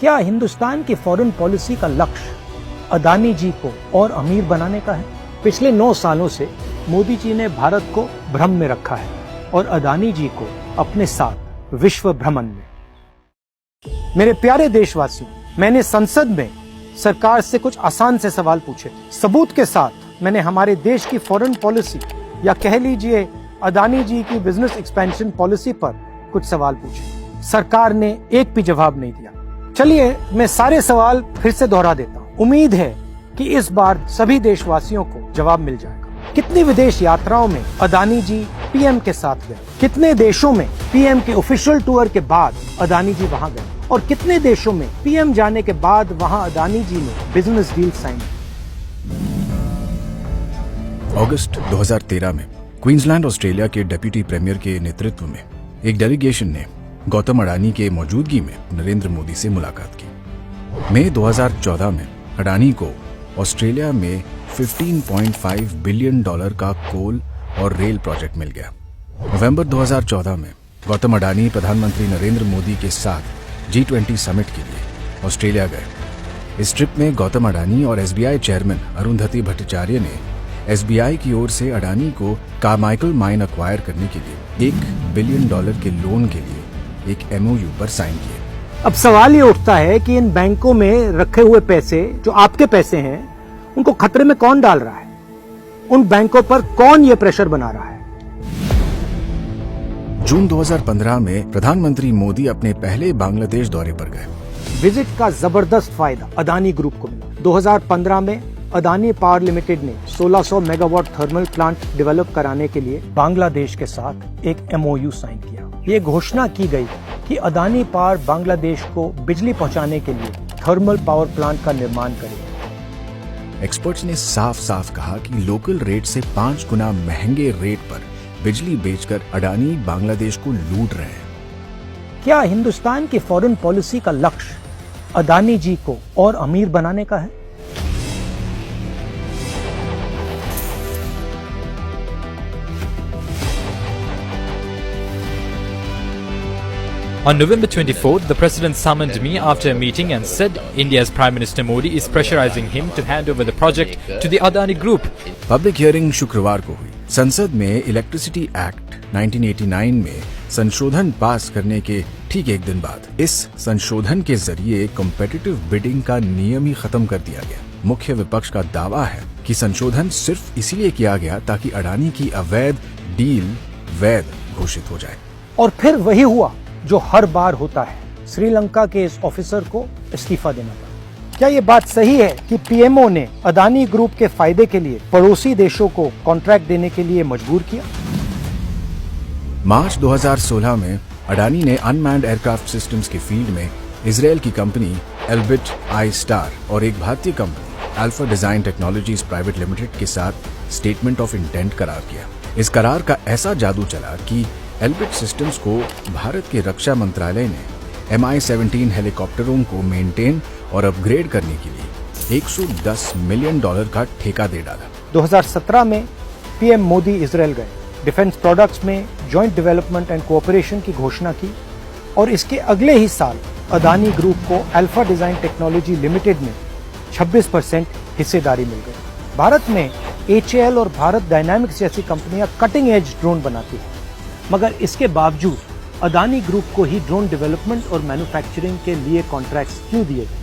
क्या हिंदुस्तान की foreign policy का लक्ष्य अदानी जी को और अमीर बनाने का है? पिछले 9 सालों से मोदी जी ने भारत को भ्रम में रखा है और अदानी जी को अपने साथ विश्व भ्रमण में। मेरे प्यारे देशवासियों, मैंने संसद में सरकार से कुछ आसान से सवाल पूछे। सबूत के साथ मैंने हमारे देश की फॉरेन पॉलिसी या कह लीजिए अदानी जी की बिजनेस एक्सपेंशन पॉलिसी पर कुछ सवाल पूछे। सरकार ने एक भी जवाब नहीं दिया। चलिए मैं सारे सवाल फिर से दोहरा देता हूँ। उम्मीद है कि इस बार सभी देशवासियों को जवाब मिल जाएगा। कितनी विदेश यात्राओं में अदानी जी पीएम के साथ गए? कितने देशों में पीएम के ऑफिशियल टूर के बाद अदानी जी वहां गए? और कितने देशों में पीएम जाने के बाद वहां अदानी जी ने बिजनेस डील साइन? अगस्त 2013 में क्वींसलैंड ऑस्ट्रेलिया के डिप्टी प्रीमियर के नेतृत्व में एक डेलीगेशन ने गौतम अडानी के मौजूदगी में नरेंद्र मोदी से मुलाकात की। मई 2014 में अडानी को ऑस्ट्रेलिया में $15.5 बिलियन का कोल और रेल प्रोजेक्ट मिल गया। नवंबर 2014 में गौतम अडानी प्रधानमंत्री नरेंद्र मोदी के साथ G20 समिट के लिए ऑस्ट्रेलिया गए। इस ट्रिप में गौतम अडानी और SBI चेयरमैन अरुंधति भट्टाचार्य ने SBI की ओर से अडानी को कार्माइकल माइन अक्वायर करने के लिए $1 बिलियन के लोन के लिए एक MOU पर साइन किए। अब सवाल ये उठता है कि इन बैंकों में रखे हुए पैसे जो आपके पैसे हैं, उनको खतरे में कौन डाल रहा है? उन बैंकों पर कौन ये प्रेशर बना रहा है? जून 2015 में प्रधानमंत्री मोदी अपने पहले बांग्लादेश दौरे पर गए। विजिट का जबरदस्त फायदा अदानी ग्रुप को मिला। 2015 में अदानी पावर लिमिटेड ने 1600 मेगावाट थर्मल प्लांट डेवलप कराने के लिए बांग्लादेश के साथ एक MOU साइन किया। ये घोषणा की गई कि अदानी पावर बांग्लादेश को बिजली पहुंचाने के लिए थर्मल पावर प्लांट का निर्माण करेगी। एक्सपर्ट्स ने साफ साफ कहा कि लोकल रेट से 5 गुना महंगे रेट पर बिजली बेचकर अडानी बांग्लादेश को लूट रहे हैं। क्या हिंदुस्तान की फॉरेन पॉलिसी का लक्ष्य अदानी जी को और अमीर बनाने का है? On November 24th, the President summoned me after a meeting and said India's Prime Minister Modi is pressurizing him to hand over the project to the Adani Group. Public hearing शुक्रवार को हुई। संसद में इलेक्ट्रिसिटी एक्ट 1989 में संशोधन पास करने के ठीक एक दिन बाद इस संशोधन के जरिए कॉम्पिटिटिव बिडिंग का नियम ही खत्म कर दिया गया। मुख्य विपक्ष का दावा है कि संशोधन सिर्फ इसलिए किया गया ताकि अडानी की अवैध डील वैध घोषित हो जाए। और फिर वही हुआ जो हर बार होता है, श्रीलंका के इस ऑफिसर को इस्तीफा देना पड़ा। क्या ये बात सही है कि पीएमओ ने अदानी ग्रुप के फायदे के लिए पड़ोसी देशों को कॉन्ट्रैक्ट देने के लिए मजबूर किया? मार्च 2016 में अडानी ने अनमैन्ड एयरक्राफ्ट सिस्टम्स के फील्ड में इसराइल की कंपनी एल्बिट आई स्टार और एक भारतीय company alpha design technologies private limited के साथ स्टेटमेंट ऑफ इंटेंट करार किया। इस करार का ऐसा जादू चला कि एल्बिट सिस्टम्स को भारत के रक्षा मंत्रालय ने Mi-17 हेलीकॉप्टरों को मेंटेन और अपग्रेड करने के लिए $110 मिलियन का ठेका दे डाला। 2017 में पीएम मोदी इजराइल गए, डिफेंस प्रोडक्ट्स में जॉइंट डेवलपमेंट एंड कोऑपरेशन की घोषणा की और इसके अगले ही साल अदानी ग्रुप को अल्फा डिजाइन टेक्नोलॉजी लिमिटेड में 26% हिस्सेदारी मिल गई। भारत में HAL और भारत डायनामिक्स जैसी कंपनियां कटिंग एज ड्रोन बनाती हैं, मगर इसके बावजूद अदानी ग्रुप को ही ड्रोन डेवलपमेंट और मैन्युफैक्चरिंग के लिए कॉन्ट्रैक्ट्स क्यों दिए गए?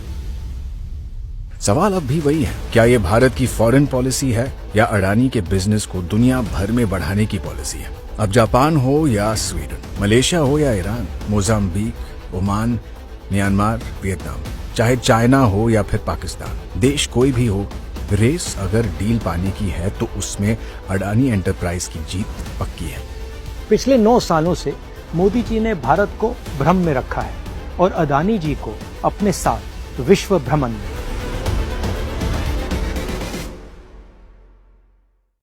सवाल अब भी वही है, क्या ये भारत की फॉरेन पॉलिसी है या अडानी के बिजनेस को दुनिया भर में बढ़ाने की पॉलिसी है? अब जापान हो या स्वीडन, मलेशिया हो या Iran, Mozambique, Oman, Myanmar, Vietnam, चाहे चाइना हो या फिर पाकिस्तान, देश कोई भी हो, रेस अगर डील पाने की है तो उसमें अडानी एंटरप्राइज की जीत पक्की है। पिछले 9 सालों से मोदी जी ने भारत को भ्रम में रखा है और अदानी जी को अपने साथ विश्व भ्रमण में।